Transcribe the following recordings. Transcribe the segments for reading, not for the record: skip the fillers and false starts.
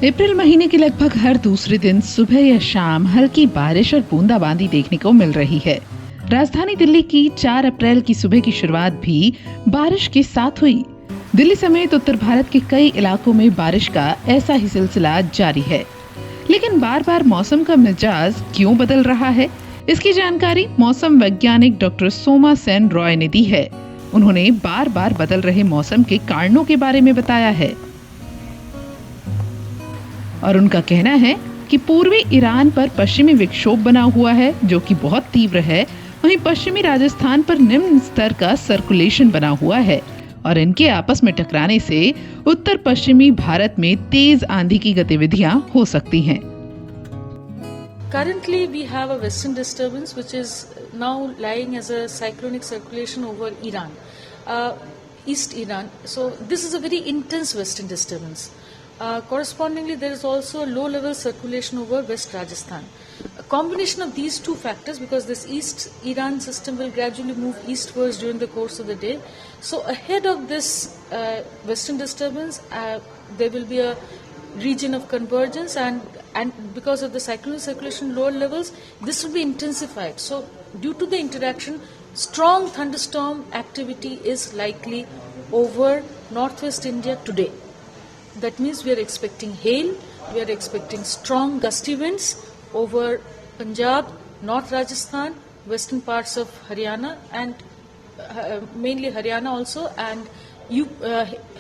अप्रैल महीने के लगभग हर दूसरे दिन सुबह या शाम हल्की बारिश और बूंदाबांदी देखने को मिल रही है। राजधानी दिल्ली की 4 अप्रैल की सुबह की शुरुआत भी बारिश के साथ हुई। दिल्ली समेत उत्तर भारत के कई इलाकों में बारिश का ऐसा ही सिलसिला जारी है। लेकिन बार बार मौसम का मिजाज क्यों बदल रहा है, इसकी जानकारी मौसम वैज्ञानिक डॉक्टर सोमा सेन रॉय ने दी है। उन्होंने बार बार बदल रहे मौसम के कारणों के बारे में बताया है और उनका कहना है कि पूर्वी ईरान पर पश्चिमी विक्षोभ बना हुआ है जो कि बहुत तीव्र है। वहीं पश्चिमी राजस्थान पर निम्न स्तर का सर्कुलेशन बना हुआ है और इनके आपस में टकराने से उत्तर पश्चिमी भारत में तेज आंधी की गतिविधियां हो सकती हैं। Currently, we have a western disturbance which is now lying as a cyclonic circulation over Iran, East Iran. So this is a very intense western disturbance. Correspondingly, there is also low-level circulation over West Rajasthan. A combination of these two factors, because this East Iran system will gradually move eastwards during the course of the day. So ahead of this western disturbance, there will be a region of convergence, and because of the cyclonic circulation lower levels, this will be intensified. So due to the interaction, strong thunderstorm activity is likely over northwest India today. That means we are expecting hail, we are expecting strong gusty winds over Punjab, North Rajasthan, western parts of Haryana, and mainly Haryana also, and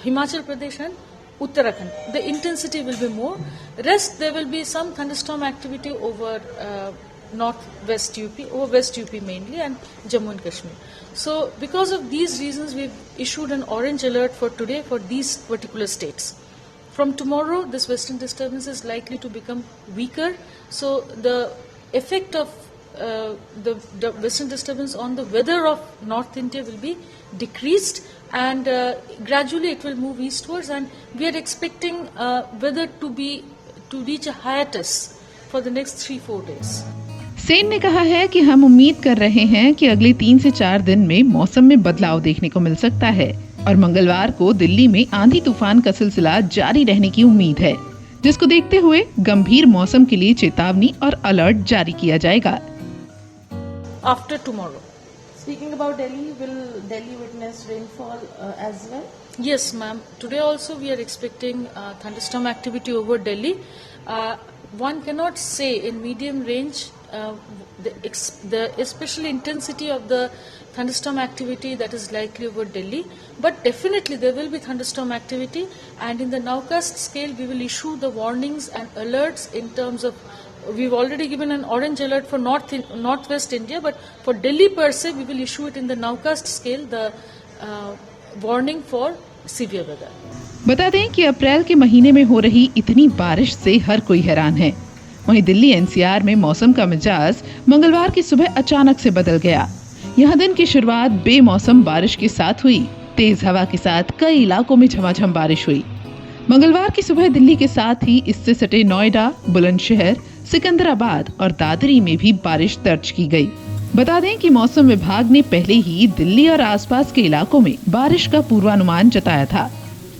Himachal Pradesh and Uttarakhand. The intensity will be more. Rest, there will be some thunderstorm activity over northwest UP, over west UP mainly, and Jammu and Kashmir. So because of these reasons, we've issued an orange alert for today for these particular states. From tomorrow, this western disturbance is likely to become weaker. So the effect of the western disturbance on the weather of North India will be decreased, and gradually it will move eastwards, and we are expecting weather to reach a hiatus for the next 3-4 days. Sen ने कहा है कि हम उम्मीद कर रहे हैं कि अगले 3 से 4 दिन में मौसम में बदलाव देखने को मिल सकता है और मंगलवार को दिल्ली में आंधी तूफान का सिलसिला जारी रहने की उम्मीद है, जिसको देखते हुए गंभीर मौसम के लिए चेतावनी और अलर्ट जारी किया जाएगा। After tomorrow. Speaking about Delhi, will Delhi witness rainfall as well? Yes, ma'am. Today also we are expecting thunderstorm activity over Delhi. One cannot say in medium range the especially intensity of the thunderstorm activity that is likely over Delhi, but definitely there will be thunderstorm activity, and in the nowcast scale we will issue the warnings and alerts in terms of, we've already given an orange alert for northwest India, but for Delhi per se we will issue it in the nowcast scale, the warning for severe weather. बता दें कि अप्रैल के महीने में हो रही इतनी बारिश से हर कोई हैरान है। वहीं दिल्ली एनसीआर में मौसम का मिजाज मंगलवार की सुबह अचानक से बदल गया। यहाँ दिन की शुरुआत बेमौसम बारिश के साथ हुई। तेज हवा के साथ कई इलाकों में झमाझम बारिश हुई। मंगलवार की सुबह दिल्ली के साथ ही इससे सटे नोएडा, बुलंदशहर, सिकंदराबाद और दादरी में भी बारिश दर्ज की गई। बता दें कि मौसम विभाग ने पहले ही दिल्ली और आसपास के इलाकों में बारिश का पूर्वानुमान जताया था।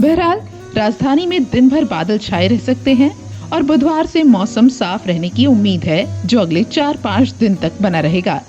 बहरहाल राजधानी में दिन भर बादल छाए रह सकते हैं और बुधवार से मौसम साफ रहने की उम्मीद है, जो अगले 4-5 दिन तक बना रहेगा।